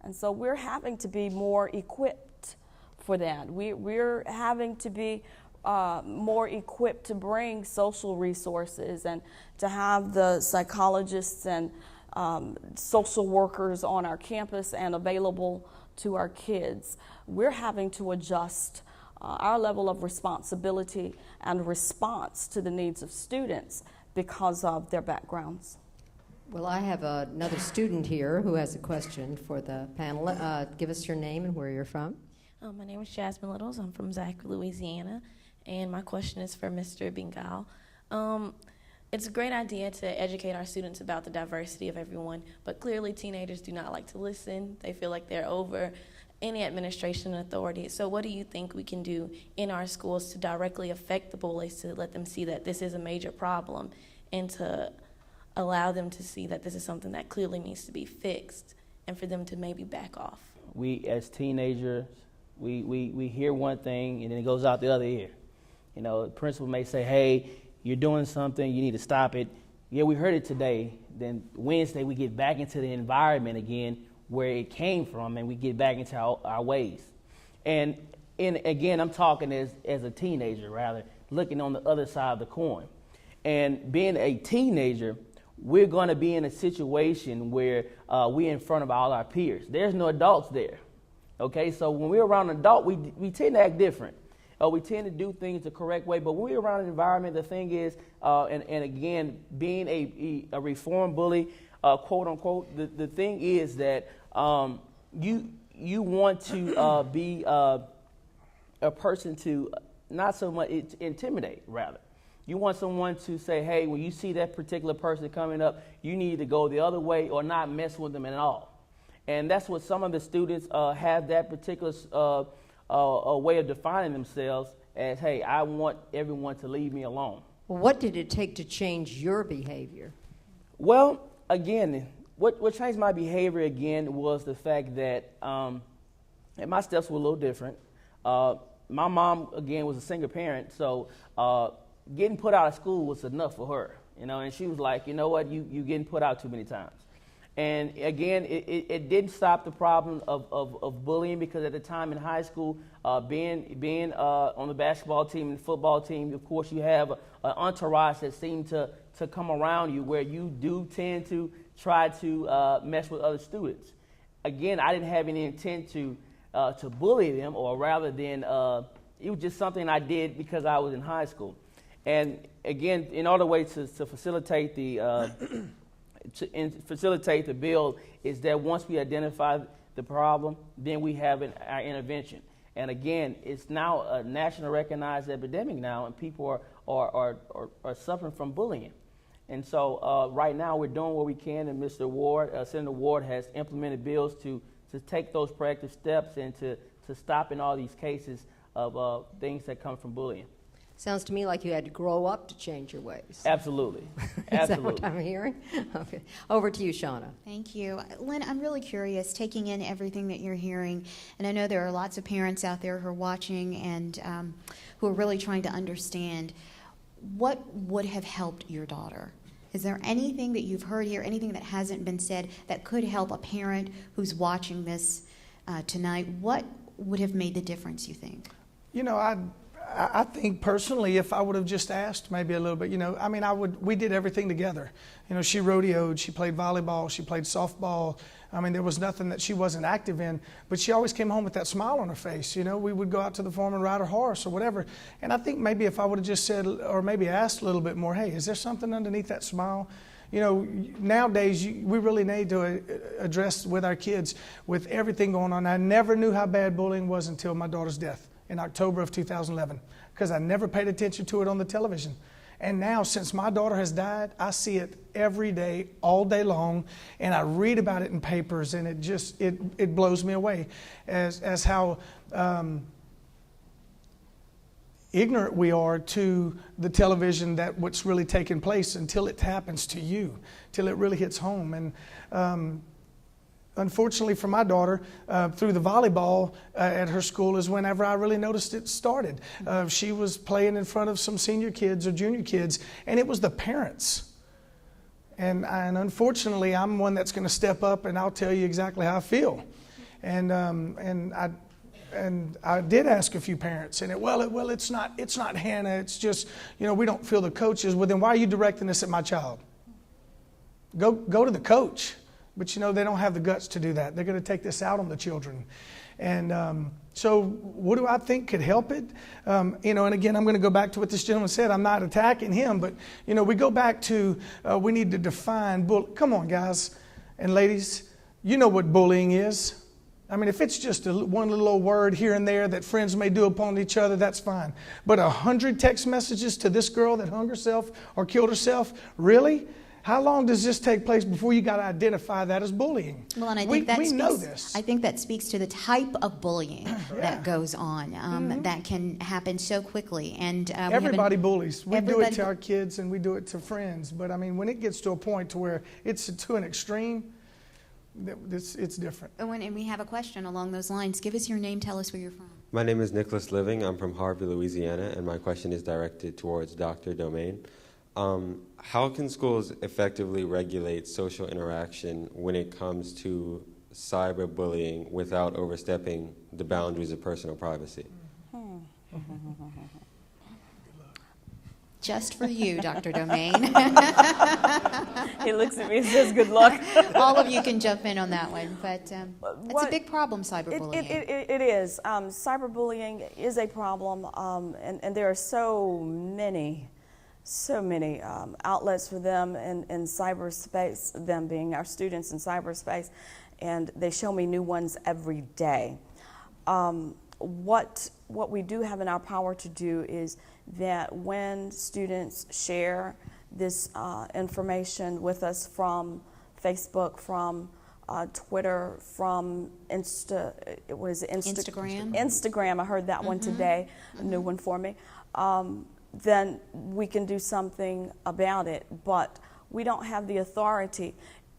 And so we're having to be more equipped for that. We're having to be more equipped to bring social resources and to have the psychologists and social workers on our campus and available to our kids. We're having to adjust our level of responsibility and response to the needs of students because of their backgrounds. Well, I have another student here who has a question for the panel. Give us your name and where you're from. My name is Jasmine Littles. I'm from Zachary, Louisiana, and my question is for Mr. Bengal. It's a great idea to educate our students about the diversity of everyone, but clearly teenagers do not like to listen. They feel like they're over any administration and authority. So what do you think we can do in our schools to directly affect the bullies, to let them see that this is a major problem, and to allow them to see that this is something that clearly needs to be fixed, and for them to maybe back off? We, as teenagers, we hear one thing and then it goes out the other ear. The principal may say, hey, you're doing something, you need to stop it. Yeah, we heard it today. Then Wednesday we get back into the environment again where it came from, and we get back into our ways. And again, I'm talking as a teenager, rather, looking on the other side of the coin. And being a teenager, we're going to be in a situation where we're in front of all our peers. There's no adults there. Okay, so when we're around an adult, we tend to act different. We tend to do things the correct way, but when we're around an environment, the thing is, and again, being a reformed bully, quote unquote, the thing is that you want to be a person to not so much intimidate, rather. You want someone to say, hey, when you see that particular person coming up, you need to go the other way or not mess with them at all. And that's what some of the students have, that particular way of defining themselves as, hey, I want everyone to leave me alone. Well, what did it take to change your behavior? Well, again, what changed my behavior again was the fact that and my steps were a little different. My mom, again, was a single parent, so getting put out of school was enough for her, and she was like, you know what, you getting put out too many times. And again, it didn't stop the problem of bullying, because at the time in high school, being on the basketball team and football team, of course, you have an entourage that seemed to come around you where you do tend to try to mess with other students. Again, I didn't have any intent to bully them, or rather than it was just something I did because I was in high school. And again, in order to facilitate the bill is that once we identify the problem, then we have our intervention. And again, it's now a national recognized epidemic now, and people are suffering from bullying. And so right now we're doing what we can, and Mr. Ward, Senator Ward, has implemented bills to take those proactive steps and to stop in all these cases of things that come from bullying. Sounds to me like you had to grow up to change your ways. Absolutely. Is that what I'm hearing? Okay. Over to you, Shauna. Thank you. Lynn, I'm really curious, taking in everything that you're hearing, and I know there are lots of parents out there who are watching and who are really trying to understand what would have helped your daughter. Is there anything that you've heard here, anything that hasn't been said that could help a parent who's watching this tonight? What would have made the difference, you think? You know, I think personally, if I would have just asked maybe a little bit, we did everything together. She rodeoed, she played volleyball, she played softball. There was nothing that she wasn't active in, but she always came home with that smile on her face. We would go out to the farm and ride her horse or whatever. And I think maybe if I would have just said, or maybe asked a little bit more, hey, is there something underneath that smile? Nowadays, we really need to address with our kids with everything going on. I never knew how bad bullying was until my daughter's death in October of 2011, because I never paid attention to it on the television. And now, since my daughter has died, I see it every day, all day long, and I read about it in papers, and it blows me away as how ignorant we are to the television, that what's really taking place until it happens to you, till it really hits home. And unfortunately for my daughter, through the volleyball at her school is whenever I really noticed it started. She was playing in front of some senior kids or junior kids, and it was the parents. And unfortunately, I'm one that's going to step up, and I'll tell you exactly how I feel. And I did ask a few parents, and it's not Hannah. It's just, we don't feel the coaches. Well, then why are you directing this at my child? Go to the coach. But they don't have the guts to do that. They're going to take this out on the children. And so what do I think could help it? And again, I'm going to go back to what this gentleman said. I'm not attacking him, but, we go back to we need to define Come on, guys and ladies. You know what bullying is. If it's just one little old word here and there that friends may do upon each other, that's fine. But 100 text messages to this girl that hung herself or killed herself, really? How long does this take place before you got to identify that as bullying? Well, and I think we know this. I think that speaks to the type of bullying that goes on, that can happen so quickly. And everybody bullies. We do it to our kids and we do it to friends. But when it gets to a point to where it's to an extreme, it's different. And we have a question along those lines. Give us your name. Tell us where you're from. My name is Nicholas Living. I'm from Harvey, Louisiana, and my question is directed towards Dr. Domain. How can schools effectively regulate social interaction when it comes to cyberbullying without overstepping the boundaries of personal privacy? Just for you, Dr. Domain. He looks at me and says, good luck. All of you can jump in on that one, but it's a big problem, cyberbullying. It is. Cyberbullying is a problem, and there are so many outlets for them in cyberspace, them being our students in cyberspace, and they show me new ones every day. What we do have in our power to do is that when students share this information with us from Facebook, from Twitter, from Instagram. I heard that one today, a new one for me. Then we can do something about it, but we don't have the authority.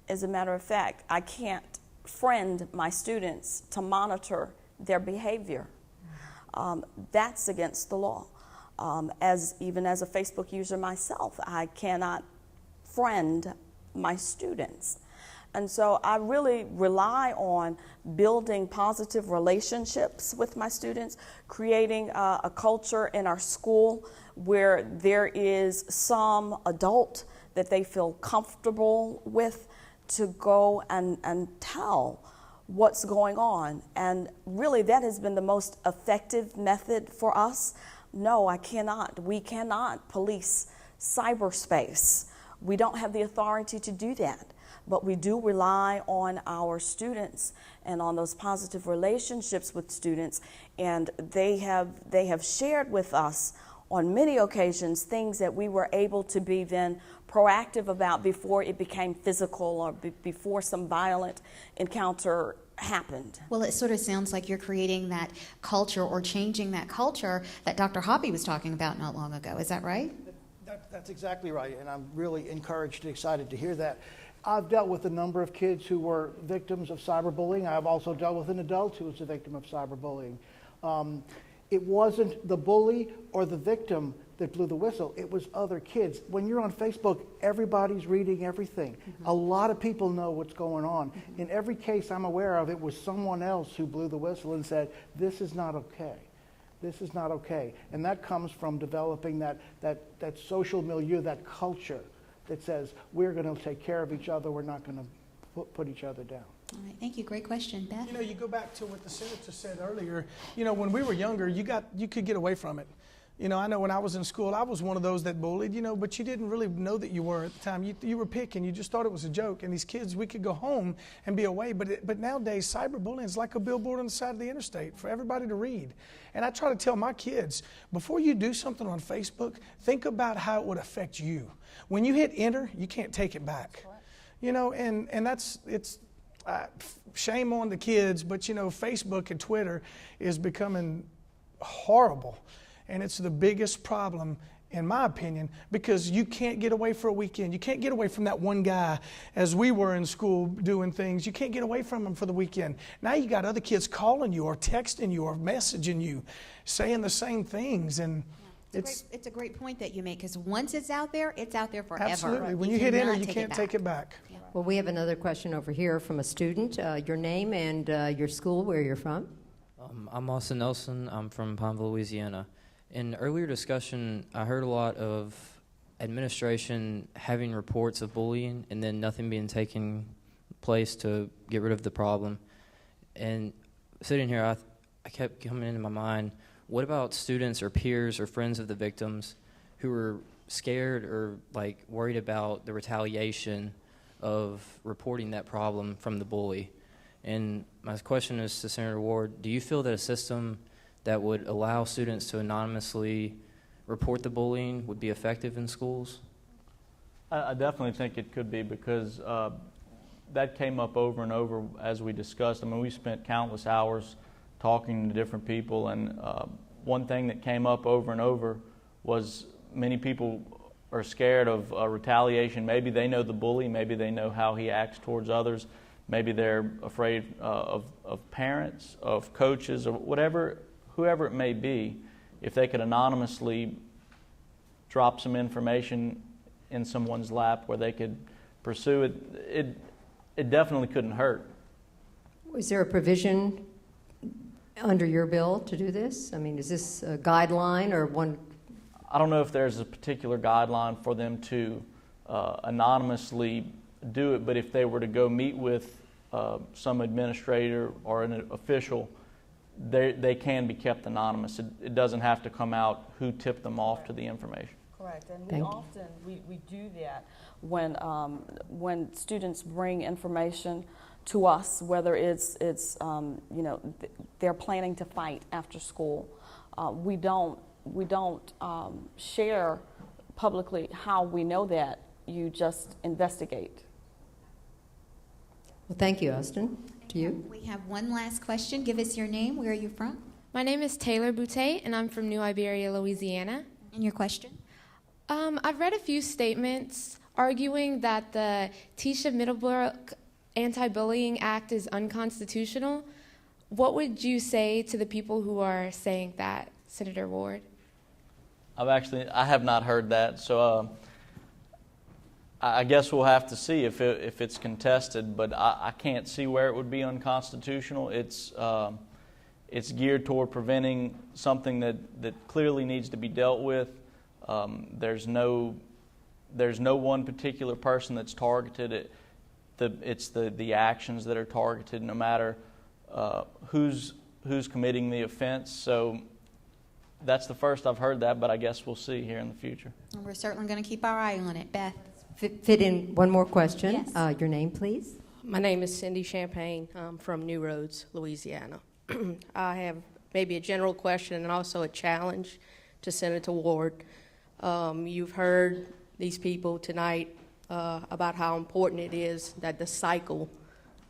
As a matter of fact, I can't friend my students to monitor their behavior. That's against the law. Even as a Facebook user myself, I cannot friend my students. And so I really rely on building positive relationships with my students, creating a culture in our school where there is some adult that they feel comfortable with to go and tell what's going on. And really that has been the most effective method for us. No, I cannot. We cannot police cyberspace. We don't have the authority to do that. But we do rely on our students and on those positive relationships with students. And they have shared with us on many occasions things that we were able to be then proactive about before it became physical or before some violent encounter happened. Well, it sort of sounds like you're creating that culture or changing that culture that Dr. Hoppy was talking about not long ago. Is that right? That's exactly right, and I'm really encouraged and excited to hear that. I've dealt with a number of kids who were victims of cyberbullying. I've also dealt with an adult who was a victim of cyberbullying. It wasn't the bully or the victim that blew the whistle. It was other kids. When you're on Facebook, everybody's reading everything. Mm-hmm. A lot of people know what's going on. Mm-hmm. In every case I'm aware of, it was someone else who blew the whistle and said, this is not okay. This is not okay. And that comes from developing that social milieu, that culture that says we're going to take care of each other, we're not going to put each other down. All right, thank you. Great question. Beth? You know, you go back to what the senator said earlier. You know, when we were younger, you could get away from it. You know, I know when I was in school, I was one of those that bullied, you know, but you didn't really know that you were at the time. You were picking. You just thought it was a joke. And these kids, we could go home and be away. But nowadays, cyberbullying is like a billboard on the side of the interstate for everybody to read. And I try to tell my kids, before you do something on Facebook, think about how it would affect you. When you hit enter, you can't take it back. You know, and it's shame on the kids, but, you know, Facebook and Twitter is becoming horrible. And it's the biggest problem, in my opinion, because you can't get away for a weekend. You can't get away from that one guy as we were in school doing things. You can't get away from him for the weekend. Now you got other kids calling you or texting you or messaging you, saying the same things. And it's a great point that you make, because once it's out there forever. Absolutely. When you hit enter, you can't take it back. Yeah. Well, we have another question over here from a student. Your name and your school, where you're from. I'm Austin Nelson. I'm from Pineville, Louisiana. In earlier discussion, I heard a lot of administration having reports of bullying and then nothing being taken place to get rid of the problem. And sitting here, I kept coming into my mind, what about students or peers or friends of the victims who were scared or like worried about the retaliation of reporting that problem from the bully? And my question is to Senator Ward, do you feel that a system that would allow students to anonymously report the bullying would be effective in schools? I definitely think it could be, because that came up over and over as we discussed. I mean, we spent countless hours talking to different people, and one thing that came up over and over was many people are scared of retaliation. Maybe they know the bully, maybe they know how he acts towards others, maybe they're afraid of parents, of coaches, or whoever it may be. If they could anonymously drop some information in someone's lap where they could pursue it, it definitely couldn't hurt. Is there a provision under your bill to do this? I mean, is this a guideline or one? I don't know if there's a particular guideline for them to anonymously do it, but if they were to go meet with some administrator or an official, they can be kept anonymous. It doesn't have to come out who tipped them off to the information. Correct, and we do that when students bring information to us, whether it's you know, they're planning to fight after school. We don't share publicly how we know that. You just investigate. Well, thank you, Austin. To you. We have one last question. Give us your name. Where are you from? My name is Taylor Boutte, and I'm from New Iberia, Louisiana. And your question? I've read a few statements arguing that the Tisha Middlebrook Anti-Bullying Act is unconstitutional. What would you say to the people who are saying that, Senator Ward? I have not heard that, so I guess we'll have to see if it's contested, but I can't see where it would be unconstitutional. It's geared toward preventing something that clearly needs to be dealt with. There's no one particular person that's targeted. It's the actions that are targeted, no matter who's committing the offense. So that's the first I've heard that, but I guess we'll see here in the future. And we're certainly going to keep our eye on it. Beth? Fit in one more question. Yes. Your name, please. My name is Cindy Champagne. I'm from New Roads, Louisiana. I have maybe a general question and also a challenge to Senator Ward. You've heard these people tonight about how important it is that the cycle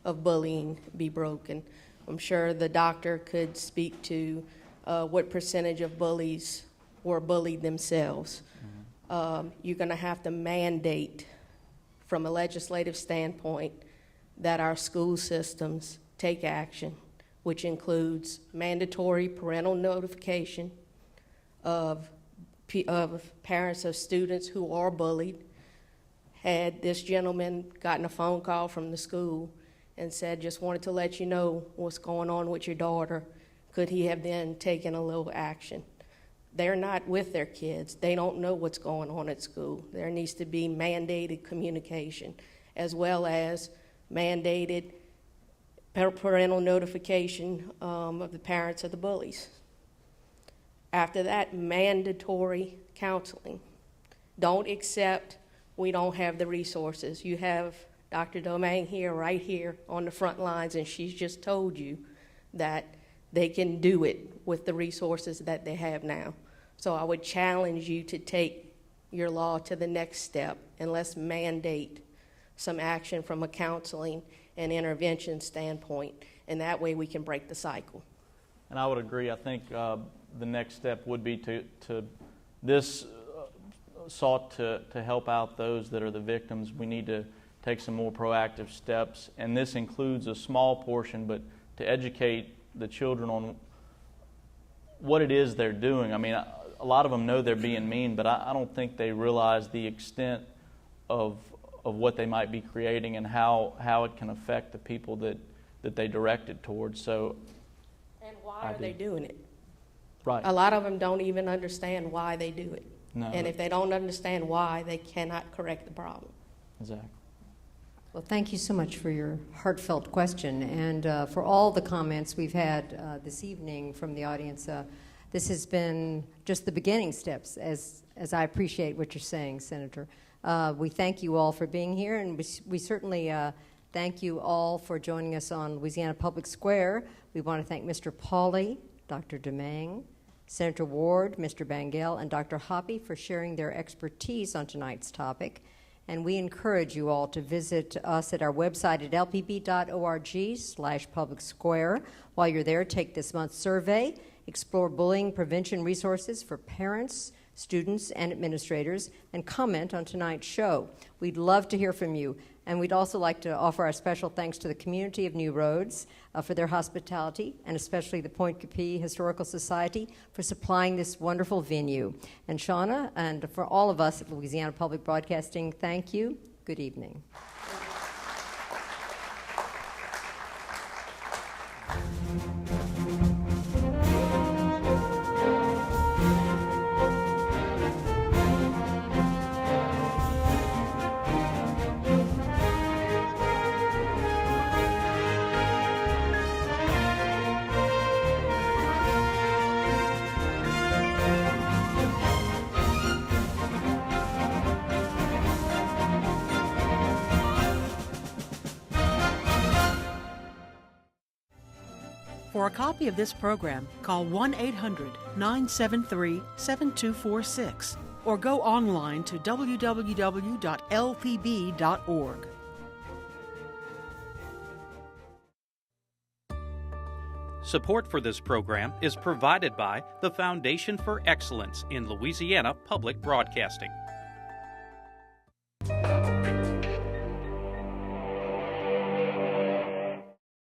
of bullying be broken. I'm sure the doctor could speak to what percentage of bullies were bullied themselves. You're going to have to mandate, from a legislative standpoint, that our school systems take action, which includes mandatory parental notification of parents of students who are bullied. Had this gentleman gotten a phone call from the school and said, just wanted to let you know what's going on with your daughter, could he have then taken a little action? They're not with their kids. They don't know what's going on at school. There needs to be mandated communication, as well as mandated parental notification of the parents of the bullies. After that, mandatory counseling. Don't accept we don't have the resources. You have Dr. Domingue here, right here on the front lines, and she's just told you that they can do it with the resources that they have now. So I would challenge you to take your law to the next step, and let's mandate some action from a counseling and intervention standpoint, and that way we can break the cycle. And I would agree. I think the next step would be to this sought to help out those that are the victims. We need to take some more proactive steps, and this includes a small portion, but to educate the children on what it is they're doing. I mean, a lot of them know they're being mean, but I don't think they realize the extent of what they might be creating and how it can affect the people that they direct it towards. So, and why are they doing it? Right. A lot of them don't even understand why they do it. No. And if they don't understand why, they cannot correct the problem. Exactly. Well, thank you so much for your heartfelt question and for all the comments we've had this evening from the audience. This has been just the beginning steps, as I appreciate what you're saying, Senator. We thank you all for being here, and we certainly thank you all for joining us on Louisiana Public Square. We want to thank Mr. Pauley, Dr. Domingue, Senator Ward, Mr. Bangel, and Dr. Hoppy for sharing their expertise on tonight's topic. And we encourage you all to visit us at our website at lpb.org/public square. While you're there, take this month's survey, explore bullying prevention resources for parents, students, and administrators, and comment on tonight's show. We'd love to hear from you. And we'd also like to offer our special thanks to the community of New Roads for their hospitality, and especially the Point Capee Historical Society for supplying this wonderful venue. And Shauna, and for all of us at Louisiana Public Broadcasting, thank you. Good evening. For a copy of this program, call 1-800-973-7246 or go online to www.lpb.org. Support for this program is provided by the Foundation for Excellence in Louisiana Public Broadcasting.